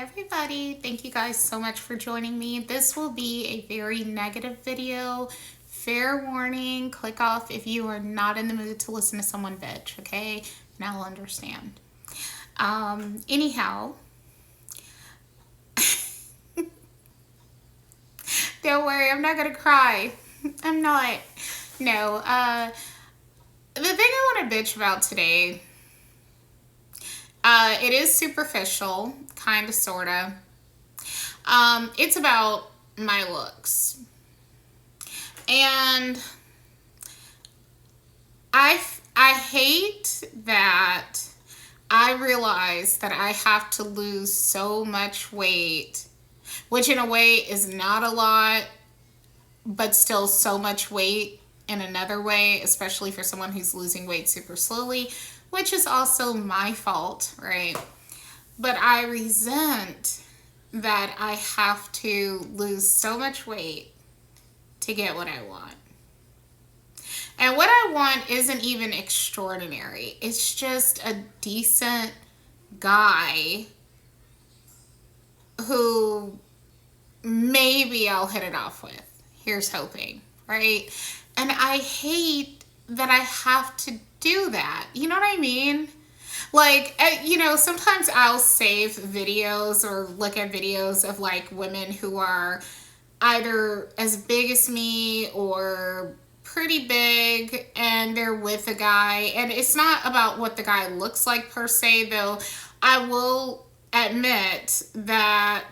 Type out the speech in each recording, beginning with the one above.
everybody. Thank you guys so much for joining me. This will be a very negative video. Fair warning, click off if you are not in the mood to listen to someone bitch, okay? And I'll understand. Anyhow, don't worry, I'm not gonna cry. I'm not. No, the thing I want to bitch about today, it is superficial, kind of, sort of. It's about my looks. And I hate that I realize that I have to lose so much weight, which in a way is not a lot, but still so much weight in another way, especially for someone who's losing weight super slowly, which is also my fault, right? But I resent that I have to lose so much weight to get what I want. And what I want isn't even extraordinary. It's just a decent guy who maybe I'll hit it off with. Here's hoping, right? And I hate that I have to do that. You know what I mean? Like, sometimes I'll save videos or look at videos of like women who are either as big as me or pretty big and they're with a guy. And it's not about what the guy looks like per se, though. I will admit that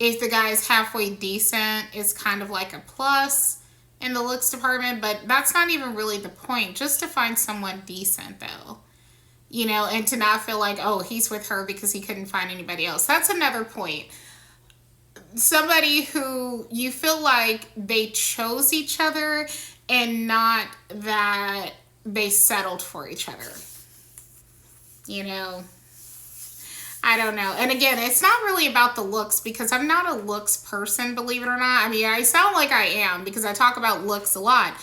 if the guy's halfway decent, it's kind of like a plus in the looks department, but that's not even really the point. Just to find someone decent, though. And to not feel like, oh, he's with her because he couldn't find anybody else. That's another point. Somebody who you feel like they chose each other and not that they settled for each other. I don't know. And again, it's not really about the looks because I'm not a looks person, believe it or not. I mean, I sound like I am because I talk about looks a lot.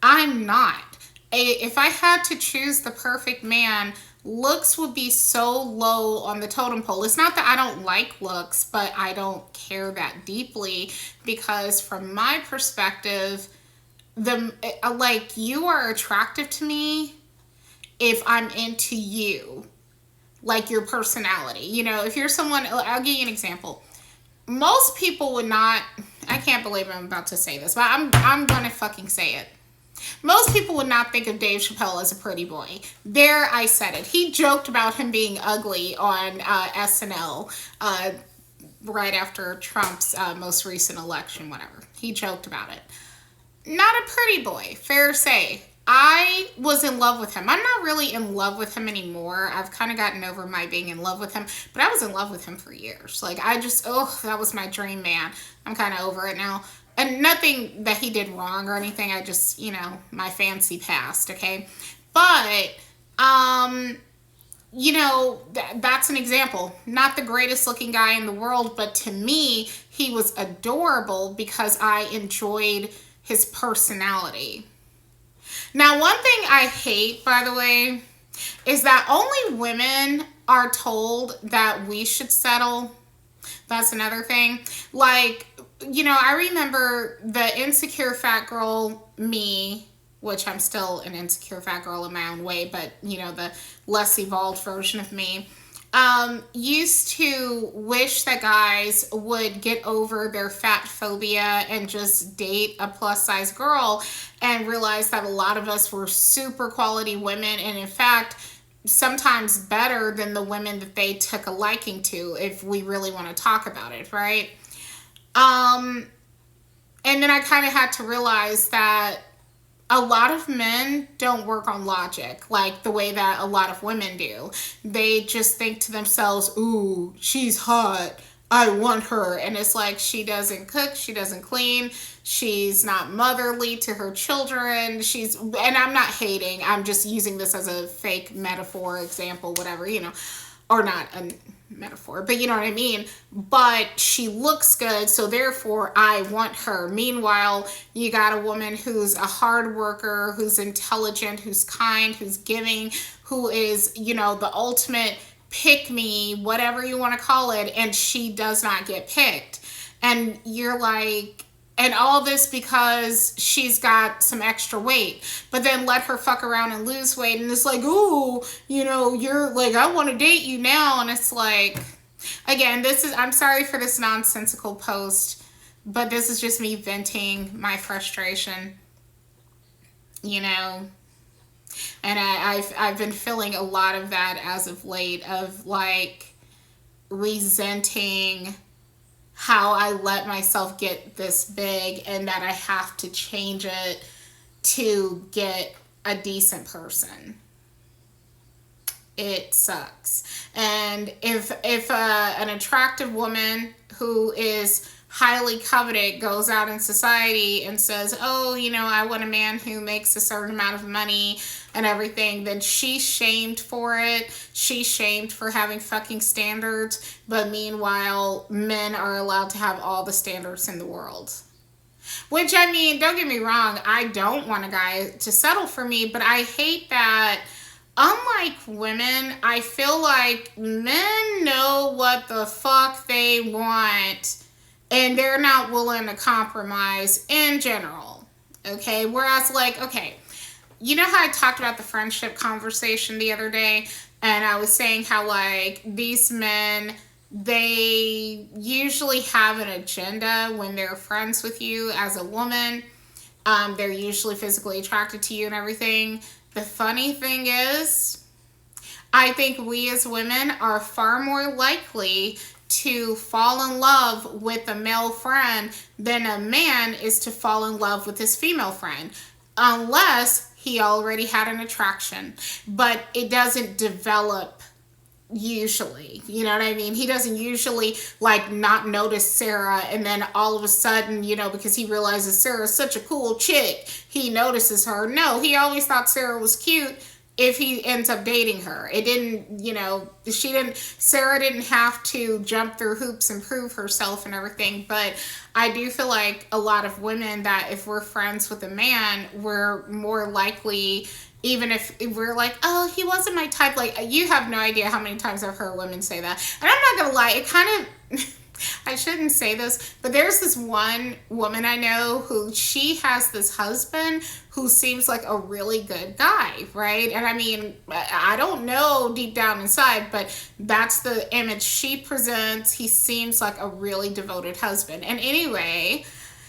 I'm not. If I had to choose the perfect man, looks would be so low on the totem pole. It's not that I don't like looks, but I don't care that deeply because from my perspective, you are attractive to me if I'm into you, like your personality. If you're someone, I'll give you an example. Most people would not, I can't believe I'm about to say this, but I'm gonna fucking say it. Most people would not think of Dave Chappelle as a pretty boy. There, I said it. He joked about him being ugly on SNL right after Trump's most recent election, whatever. He joked about it. Not a pretty boy, fair to say. I was in love with him. I'm not really in love with him anymore. I've kind of gotten over my being in love with him, but I was in love with him for years. Like, that was my dream man. I'm kind of over it now. And nothing that he did wrong or anything. I just, my fancy passed, okay? But, that's an example. Not the greatest looking guy in the world, but to me, he was adorable because I enjoyed his personality. Now, one thing I hate, by the way, is that only women are told that we should settle. That's another thing. Like, I remember the insecure fat girl me, which I'm still an insecure fat girl in my own way, but, the less evolved version of me, used to wish that guys would get over their fat phobia and just date a plus size girl and realize that a lot of us were super quality women and in fact sometimes better than the women that they took a liking to, if we really want to talk about it, right? And then I kind of had to realize that a lot of men don't work on logic like the way that a lot of women do. They just think to themselves, ooh, she's hot, I want her. And it's like, she doesn't cook, she doesn't clean, she's not motherly to her children. And I'm not hating, I'm just using this as a fake metaphor, example, whatever, or not a metaphor, but you know what I mean? But she looks good, so therefore I want her. Meanwhile, you got a woman who's a hard worker, who's intelligent, who's kind, who's giving, who is, the ultimate pick me, whatever you want to call it, and she does not get picked. And you're like, and all this because she's got some extra weight. But then let her fuck around and lose weight, and it's like, ooh, you're like, I want to date you now. And it's like, again, I'm sorry for this nonsensical post, but this is just me venting my frustration, you know. And I've been feeling a lot of that as of late, of like resenting how I let myself get this big and that I have to change it to get a decent person. It sucks. And if an attractive woman who is highly coveted goes out in society and says, oh, I want a man who makes a certain amount of money and everything, then she's shamed for it. She's shamed for having fucking standards. But meanwhile, men are allowed to have all the standards in the world. Which, I mean, don't get me wrong, I don't want a guy to settle for me, but I hate that. Unlike women, I feel like men know what the fuck they want and they're not willing to compromise in general. Okay? Whereas, like, okay, you know how I talked about the friendship conversation the other day? And I was saying how, like, these men, they usually have an agenda when they're friends with you as a woman. They're usually physically attracted to you and everything. The funny thing is, I think we as women are far more likely to fall in love with a male friend than a man is to fall in love with his female friend, unless he already had an attraction. But it doesn't develop usually, you know what I mean? He doesn't usually like not notice Sarah and then all of a sudden, because he realizes Sarah's such a cool chick, he notices her. No, he always thought Sarah was cute if he ends up dating her. It didn't, Sarah didn't have to jump through hoops and prove herself and everything. But I do feel like a lot of women, that if we're friends with a man, we're more likely, even if we're like, oh, he wasn't my type. Like, you have no idea how many times I've heard women say that. And I'm not going to lie, it kind of, I shouldn't say this, but there's this one woman I know who, she has this husband who seems like a really good guy, right? And I mean, I don't know deep down inside, but that's the image she presents. He seems like a really devoted husband. And anyway,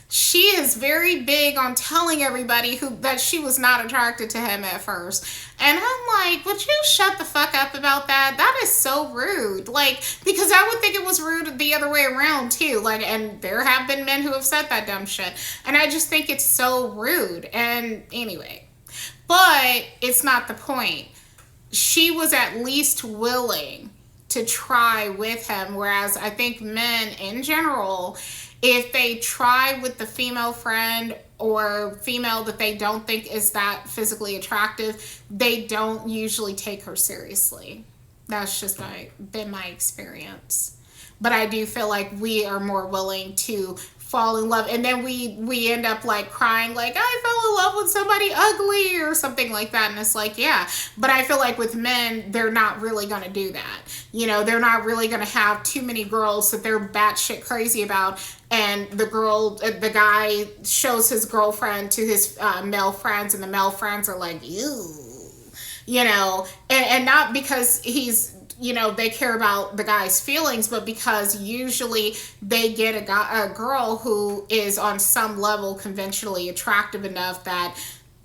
she is very big on telling everybody that she was not attracted to him at first. And I'm like, would you shut the fuck up about that? That is so rude. Like, because I would think it was rude the other way around too. Like, and there have been men who have said that dumb shit. And I just think it's so rude. And anyway, but it's not the point. She was at least willing to try with him. Whereas I think men in general, if they try with the female friend or female that they don't think is that physically attractive, they don't usually take her seriously. That's just been my experience. But I do feel like we are more willing to fall in love, and then we end up like crying like, I fell in love with somebody ugly or something like that. And it's like, yeah, but I feel like with men, they're not really going to do that. They're not really going to have too many girls that they're batshit crazy about, and the guy shows his girlfriend to his male friends, and the male friends are like, ew, and not because he's, they care about the guy's feelings, but because usually they get a girl who is on some level conventionally attractive enough that,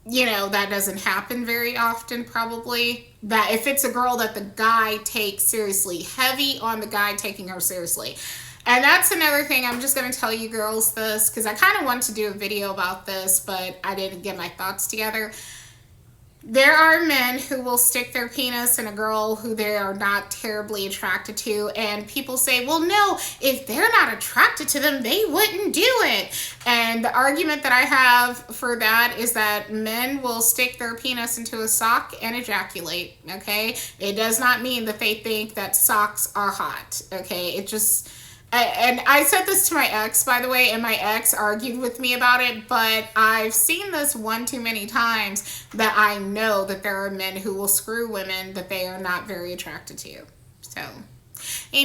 that doesn't happen very often probably. That if it's a girl that the guy takes seriously, heavy on the guy taking her seriously. And that's another thing, I'm just going to tell you girls this, because I kind of want to do a video about this, but I didn't get my thoughts together. There are men who will stick their penis in a girl who they are not terribly attracted to, and people say, well, no, if they're not attracted to them, they wouldn't do it. And the argument that I have for that is that men will stick their penis into a sock and ejaculate, okay? It does not mean that they think that socks are hot, okay? It just... And I said this to my ex, by the way, and my ex argued with me about it, but I've seen this one too many times that I know that there are men who will screw women that they are not very attracted to. So So, anyway.